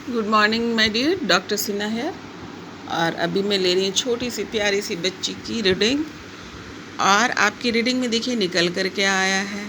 Good morning my dear, doctor Sinha है। और अभी मैं ले रही हूँ छोटी सी प्यारी सी बच्ची की रीडिंग। और आपकी रीडिंग में देखिए निकल कर क्या आया है।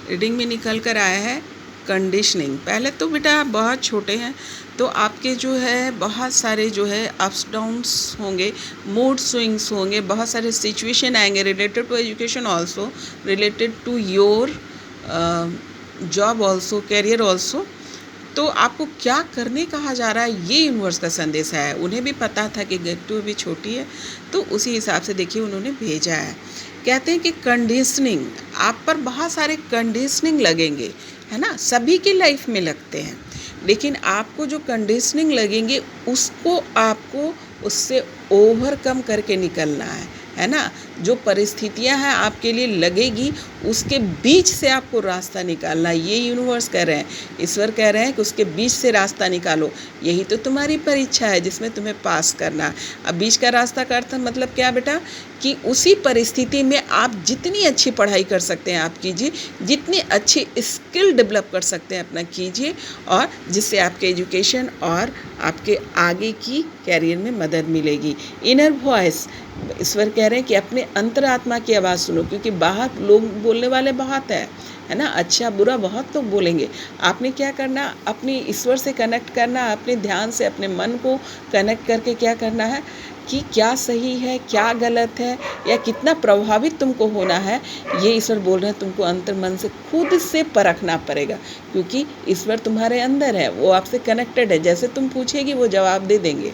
रीडिंग में निकल कर आया है कंडीशनिंग। पहले तो बेटा बहुत छोटे हैं तो आपके जो है बहुत सारे जो है अप्स डाउन्स होंगे, मूड स्विंग्स होंगे, बहुत सारे सिचुएशन आएंगे related to education also, related to your job also, career also. तो आपको क्या करने कहा जा रहा है, ये यूनिवर्स का संदेश है। उन्हें भी पता था कि गट्टू अभी छोटी है, तो उसी हिसाब से देखिए उन्होंने भेजा है। कहते हैं कि कंडीशनिंग, आप पर बहुत सारे कंडीशनिंग लगेंगे, है ना, सभी की लाइफ में लगते हैं। लेकिन आपको जो कंडीशनिंग लगेंगे उसको आपको उससे ओवरकम करके निकलना है ना। जो परिस्थितियां हैं आपके लिए लगेगी, उसके बीच से आपको रास्ता निकालना, ये यूनिवर्स कह रहे हैं, ईश्वर कह रहे हैं कि उसके बीच से रास्ता निकालो। यही तो तुम्हारी परीक्षा है जिसमें तुम्हें पास करना है। अब बीच का रास्ता का अर्थ मतलब क्या बेटा, कि उसी परिस्थिति में आप जितनी अच्छी पढ़ाई कर सकते हैं आप कीजिए, जितनी अच्छी स्किल डेवलप कर सकते हैं अपना कीजिए, और जिससे आपके एजुकेशन और आपके आगे की कैरियर में मदद मिलेगी। इनर वॉइस, ईश्वर कह रहे हैं कि अपने अंतरात्मा की आवाज़ सुनो, क्योंकि बाहर लोग बोलने वाले बहुत है ना, अच्छा बुरा बहुत लोग बोलेंगे। आपने क्या करना, अपने ईश्वर से कनेक्ट करना, अपने ध्यान से अपने मन को कनेक्ट करके क्या करना है कि क्या सही है क्या गलत है, या कितना प्रभावित तुमको होना है, ये ईश्वर बोल रहे हैं तुमको अंतर मन से खुद से परखना पड़ेगा। क्योंकि ईश्वर तुम्हारे अंदर है, वो आपसे कनेक्टेड है, जैसे तुम पूछेगी वो जवाब दे देंगे।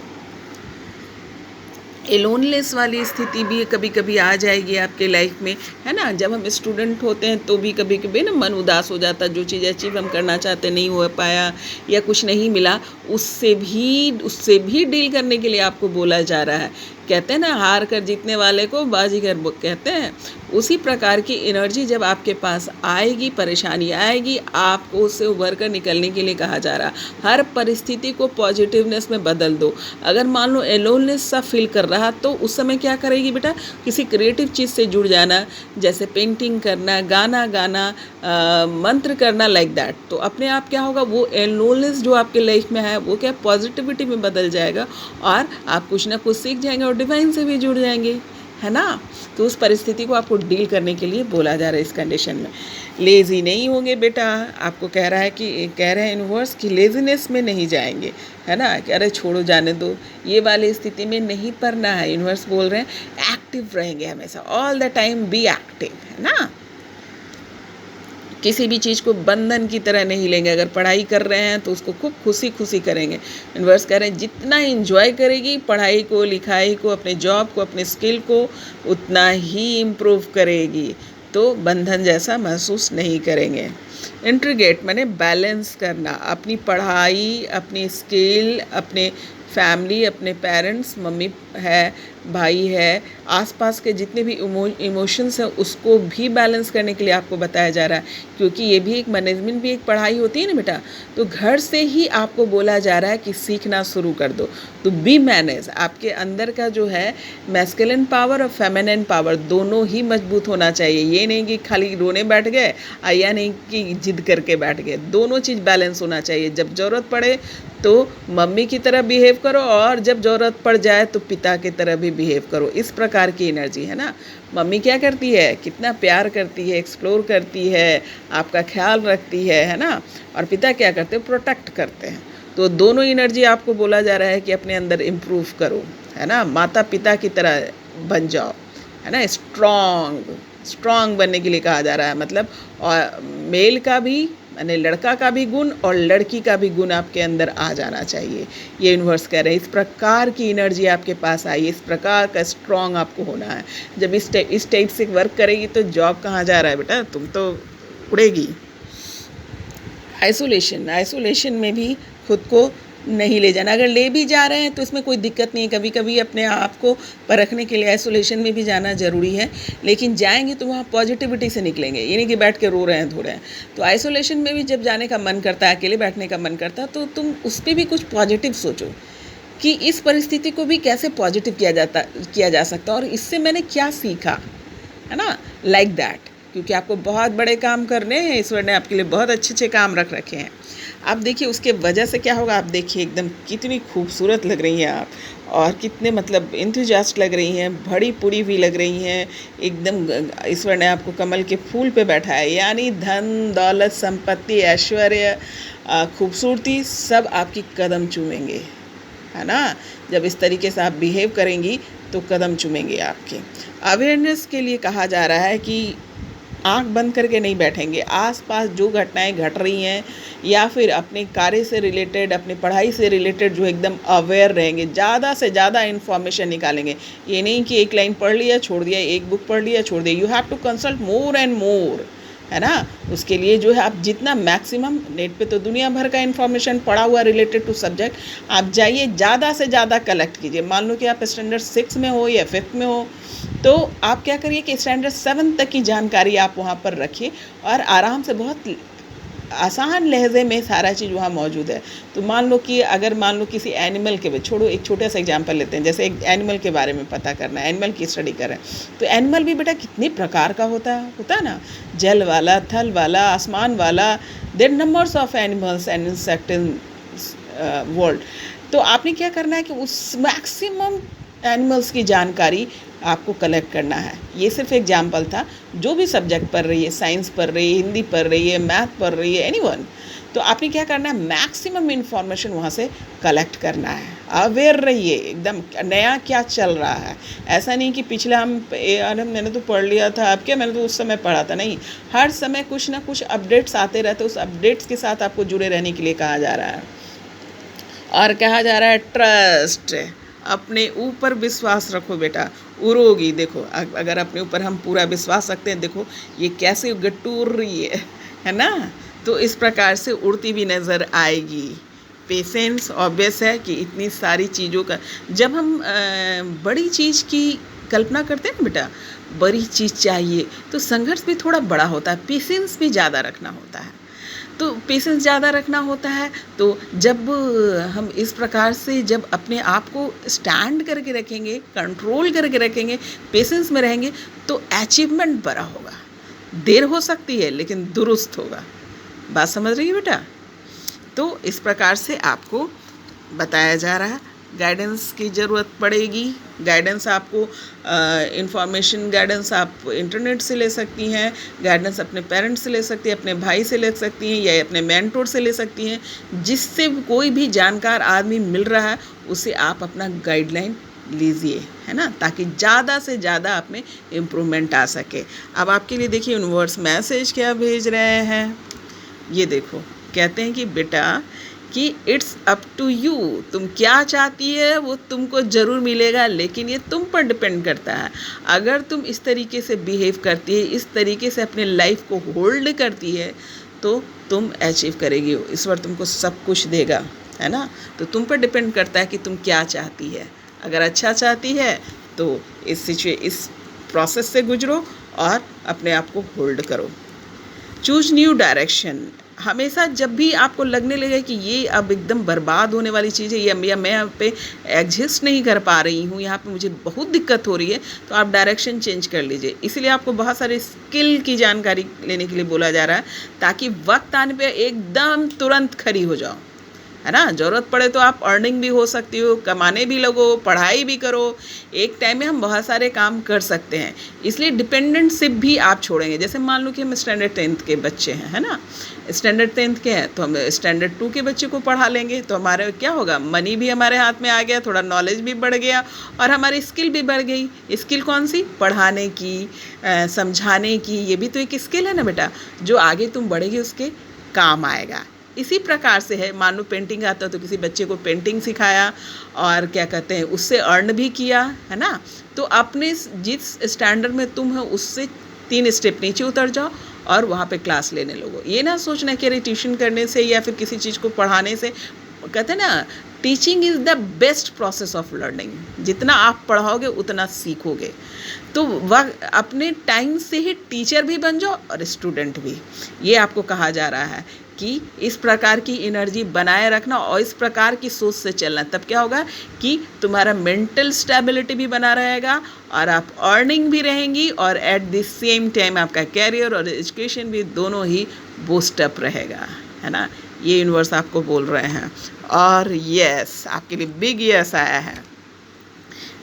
लोनलेस वाली स्थिति भी कभी कभी आ जाएगी आपके लाइफ में, है ना। जब हम स्टूडेंट होते हैं तो भी कभी कभी ना मन उदास हो जाता है, जो चीज़ अचीव हम करना चाहते नहीं हो पाया या कुछ नहीं मिला, उससे भी डील करने के लिए आपको बोला जा रहा है। कहते हैं ना, हार कर जीतने वाले को बाजीगर कहते हैं। उसी प्रकार की एनर्जी जब आपके पास आएगी, परेशानी आएगी, आपको उससे उभर कर निकलने के लिए कहा जा रहा है। हर परिस्थिति को पॉजिटिवनेस में बदल दो। अगर मान लो एलोननेस सा फील कर रहा, तो उस समय क्या करेगी बेटा, किसी क्रिएटिव चीज़ से जुड़ जाना, जैसे पेंटिंग करना, गाना गाना, मंत्र करना, लाइक दैट। तो अपने आप क्या होगा, वो एलोननेस जो आपके लाइफ में है वो क्या पॉजिटिविटी में बदल जाएगा, और आप कुछ ना कुछ सीख जाएंगे और डिवाइन से भी जुड़ जाएंगे, है ना। तो उस परिस्थिति को आपको डील करने के लिए बोला जा रहा है इस कंडीशन में। लेज़ी नहीं होंगे बेटा, आपको कह रहे हैं यूनिवर्स कि लेज़ीनेस में नहीं जाएंगे, है ना, कि अरे छोड़ो जाने दो, ये वाली स्थिति में नहीं पड़ना है। यूनिवर्स बोल रहे हैं एक्टिव रहेंगे हमेशा, all the time be active, है ना। किसी भी चीज़ को बंधन की तरह नहीं लेंगे। अगर पढ़ाई कर रहे हैं तो उसको खूब खुशी खुशी करेंगे। यूनिवर्स कह रहे हैं जितना इंजॉय करेगी पढ़ाई को, लिखाई को, अपने जॉब को, अपने स्किल को, उतना ही इम्प्रूव करेगी, तो बंधन जैसा महसूस नहीं करेंगे। इंट्रीगेट माने बैलेंस करना, अपनी पढ़ाई, अपनी स्किल, अपने फैमिली, अपने पेरेंट्स, मम्मी है, भाई है, आसपास के जितने भी इमोशंस हैं उसको भी बैलेंस करने के लिए आपको बताया जा रहा है। क्योंकि ये भी एक मैनेजमेंट भी एक पढ़ाई होती है ना बेटा। तो घर से ही आपको बोला जा रहा है कि सीखना शुरू कर दो। तो बी मैनेज, आपके अंदर का जो है मैस्कुलिन पावर और फेमिनिन पावर दोनों ही मजबूत होना चाहिए। ये नहीं कि खाली रोने बैठ गए या नहीं कि जिद करके बैठ गए, दोनों चीज़ बैलेंस होना चाहिए। जब ज़रूरत पड़े तो मम्मी की तरह बिहेव करो, और जब ज़रूरत पड़ जाए तो पिता की तरह भी बिहेव करो। इस प्रकार की एनर्जी है ना। मम्मी क्या करती है, कितना प्यार करती है, एक्सप्लोर करती है, आपका ख्याल रखती है ना। और पिता क्या करते हैं, प्रोटेक्ट करते हैं। तो दोनों एनर्जी आपको बोला जा रहा है कि अपने अंदर इम्प्रूव करो, है ना, माता पिता की तरह बन जाओ, है ना। स्ट्रॉन्ग बनने के लिए कहा जा रहा है। मतलब और मेल का भी यानी लड़का का भी गुण और लड़की का भी गुण आपके अंदर आ जाना चाहिए, ये यूनिवर्स कह रहे हैं। इस प्रकार की एनर्जी आपके पास आई, इस प्रकार का स्ट्रॉन्ग आपको होना है। जब इस टाइप से वर्क करेगी तो जॉब कहाँ जा रहा है बेटा, तुम तो उड़ेगी। आइसोलेशन में भी खुद को नहीं ले जाना। अगर ले भी जा रहे हैं तो इसमें कोई दिक्कत नहीं है। कभी कभी अपने आप को परखने के लिए आइसोलेशन में भी जाना ज़रूरी है, लेकिन जाएंगे तो वहाँ पॉजिटिविटी से निकलेंगे, ये नहीं कि बैठ के रो रहे हैं थोड़े हैं। तो आइसोलेशन में भी जब जाने का मन करता है, अकेले बैठने का मन करता है, तो तुम उस पर भी कुछ पॉजिटिव सोचो कि इस परिस्थिति को भी कैसे पॉजिटिव किया जा सकता है, और इससे मैंने क्या सीखा, है ना, लाइक दैट। क्योंकि आपको बहुत बड़े काम करने हैं, ईश्वर ने आपके लिए बहुत अच्छे अच्छे काम रख रखे हैं। आप देखिए उसके वजह से क्या होगा, आप देखिए एकदम कितनी खूबसूरत लग रही हैं आप, और कितने मतलब एंथुसियास्ट लग रही हैं, भरी पूरी हुई लग रही हैं एकदम। ईश्वर ने आपको कमल के फूल पे बैठाया, यानी धन दौलत संपत्ति ऐश्वर्य खूबसूरती सब आपकी कदम चूमेंगे, है ना। जब इस तरीके से आप बिहेव करेंगी तो कदम चूमेंगे आपके। अवेयरनेस के लिए कहा जा रहा है कि आंख बंद करके नहीं बैठेंगे, आसपास जो घटनाएं घट रही हैं या फिर अपने कार्य से रिलेटेड, अपनी पढ़ाई से रिलेटेड जो एकदम अवेयर रहेंगे, ज़्यादा से ज़्यादा इन्फॉर्मेशन निकालेंगे। ये नहीं कि एक लाइन पढ़ लिया छोड़ दिया, एक बुक पढ़ लिया छोड़ दिया, you have to consult more and more, है ना। उसके लिए जो है आप जितना मैक्सिमम, नेट पे तो दुनिया भर का इन्फॉर्मेशन पड़ा हुआ रिलेटेड टू सब्जेक्ट, आप जाइए ज़्यादा से ज़्यादा कलेक्ट कीजिए। मान लो कि आप स्टैंडर्ड 6 में हो या 5th में हो, तो आप क्या करिए कि स्टैंडर्ड 7 तक की जानकारी आप वहाँ पर रखिए और आराम से बहुत आसान लहजे में सारा चीज़ वहाँ मौजूद है। तो मान लो कि अगर मान लो किसी एनिमल के, छोड़ो एक छोटा सा एग्जांपल लेते हैं, जैसे एक एनिमल के बारे में पता करना है, एनिमल की स्टडी कर रहे हैं, तो एनिमल भी बेटा कितने प्रकार का होता है ना, जल वाला, थल वाला, आसमान वाला, there numbers of animals and insect in world. तो आपने क्या करना है कि उस मैक्सिमम एनिमल्स की जानकारी आपको कलेक्ट करना है। ये सिर्फ एग्जाम्पल था। जो भी सब्जेक्ट पढ़ रही है, साइंस पढ़ रही है, हिंदी पढ़ रही है, मैथ पढ़ रही है, एनीवन, तो आपने क्या करना है, मैक्सिमम इन्फॉर्मेशन वहाँ से कलेक्ट करना है। अवेयर रहिए एकदम नया क्या चल रहा है। ऐसा नहीं कि पिछला मैंने तो पढ़ लिया था, अब क्या, मैंने तो उस समय पढ़ा था, नहीं। हर समय कुछ ना कुछ अपडेट्स आते रहते, उस अपडेट्स के साथ आपको जुड़े रहने के लिए कहा जा रहा है। और कहा जा रहा है ट्रस्ट, अपने ऊपर विश्वास रखो बेटा, उड़ोगी। देखो अगर अपने ऊपर हम पूरा विश्वास रखते हैं, देखो ये कैसे गट्टूर रही है ना। तो इस प्रकार से उड़ती भी नज़र आएगी। पेशेंस ऑब्वियस है कि इतनी सारी चीज़ों का, जब हम बड़ी चीज़ की कल्पना करते हैं ना बेटा, बड़ी चीज़ चाहिए तो संघर्ष भी थोड़ा बड़ा होता है, पेशेंस भी ज़्यादा रखना होता है। तो पेशेंस ज़्यादा रखना होता है। तो जब हम इस प्रकार से जब अपने आप को स्टैंड करके रखेंगे, कंट्रोल करके रखेंगे, पेशेंस में रहेंगे, तो अचीवमेंट बड़ा होगा। देर हो सकती है लेकिन दुरुस्त होगा। बात समझ रही है बेटा। तो इस प्रकार से आपको बताया जा रहा है। गाइडेंस की ज़रूरत पड़ेगी। गाइडेंस आपको इंफॉर्मेशन गाइडेंस आप इंटरनेट से ले सकती हैं, गाइडेंस अपने पेरेंट्स से ले सकती हैं, अपने भाई से ले सकती हैं, या अपने मेंटोर से ले सकती हैं। जिससे कोई भी जानकार आदमी मिल रहा है उसे आप अपना गाइडलाइन लीजिए, है ना, ताकि ज़्यादा से ज़्यादा आप में इम्प्रूवमेंट आ सके। अब आपके लिए देखिए यूनिवर्स मैसेज क्या भेज रहे हैं। ये देखो, कहते हैं कि बेटा कि इट्स अप टू यू, तुम क्या चाहती है वो तुमको ज़रूर मिलेगा, लेकिन ये तुम पर डिपेंड करता है। अगर तुम इस तरीके से बिहेव करती है, इस तरीके से अपने लाइफ को होल्ड करती है, तो तुम अचीव करेगी। ईश्वर तुमको सब कुछ देगा, है ना। तो तुम पर डिपेंड करता है कि तुम क्या चाहती है। अगर अच्छा चाहती है तो इस प्रोसेस से गुजरो और अपने आप को होल्ड करो। Choose new direction. हमेशा जब भी आपको लगने लगे कि ये अब एकदम बर्बाद होने वाली चीज़ है, या मैं यहाँ पे एग्जिस्ट नहीं कर पा रही हूँ, यहाँ पे मुझे बहुत दिक्कत हो रही है, तो आप डायरेक्शन चेंज कर लीजिए। इसीलिए आपको बहुत सारे स्किल की जानकारी लेने के लिए बोला जा रहा है, ताकि वक्त आने पे एकदम तुरंत खड़ी हो जाओ, है ना। ज़रूरत पड़े तो आप अर्निंग भी हो सकती हो, कमाने भी लगो, पढ़ाई भी करो। एक टाइम में हम बहुत सारे काम कर सकते हैं, इसलिए डिपेंडेंटशिप भी आप छोड़ेंगे। जैसे मान लो कि हम स्टैंडर्ड 10th के बच्चे हैं, है ना, स्टैंडर्ड 10th के हैं, तो हम स्टैंडर्ड 2 के बच्चे को पढ़ा लेंगे, तो हमारे क्या होगा, मनी भी हमारे हाथ में आ गया, थोड़ा नॉलेज भी बढ़ गया और हमारी स्किल भी बढ़ गई। स्किल कौन सी, पढ़ाने की, समझाने की, ये भी तो एक स्किल है ना बेटा, जो आगे तुम बढ़ेगी उसके काम आएगा। इसी प्रकार से है, मान लो पेंटिंग आता है तो किसी बच्चे को पेंटिंग सिखाया और क्या कहते हैं उससे अर्न भी किया, है ना। तो अपने जिस स्टैंडर्ड में तुम हो उससे 3 स्टेप नीचे उतर जाओ और वहाँ पे क्लास लेने लगो। ये ना सोचना कि अरे ट्यूशन करने से या फिर किसी चीज़ को पढ़ाने से, कहते हैं ना, teaching is the best process of learning. जितना आप पढ़ाओगे उतना सीखोगे। तो वह अपने टाइम से ही टीचर भी बन जाओ और स्टूडेंट भी। ये आपको कहा जा रहा है कि इस प्रकार की एनर्जी बनाए रखना और इस प्रकार की सोच से चलना। तब क्या होगा कि तुम्हारा मेंटल स्टेबिलिटी भी बना रहेगा और आप अर्निंग भी रहेंगी, और एट द सेम टाइम आपका कैरियर और एजुकेशन भी दोनों ही बूस्ट अप रहेगा, है ना। ये यूनिवर्स आपको बोल रहे हैं। और यस, आपके लिए बिग यस आया है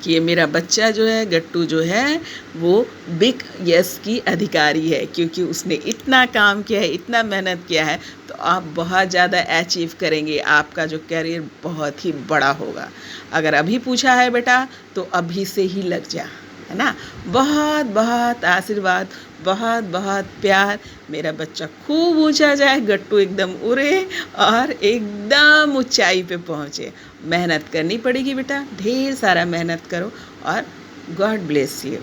कि ये मेरा बच्चा जो है, गट्टू जो है, वो बिग यस की अधिकारी है, क्योंकि उसने इतना काम किया है, इतना मेहनत किया है, तो आप बहुत ज़्यादा अचीव करेंगे। आपका जो कैरियर बहुत ही बड़ा होगा। अगर अभी पूछा है बेटा तो अभी से ही लग जा, है ना। बहुत बहुत आशीर्वाद, बहुत बहुत प्यार। मेरा बच्चा खूब ऊंचा जाए, गट्टू एकदम उड़े और एकदम ऊंचाई पे पहुँचे। मेहनत करनी पड़ेगी बेटा, ढेर सारा मेहनत करो और गॉड ब्लेस यू।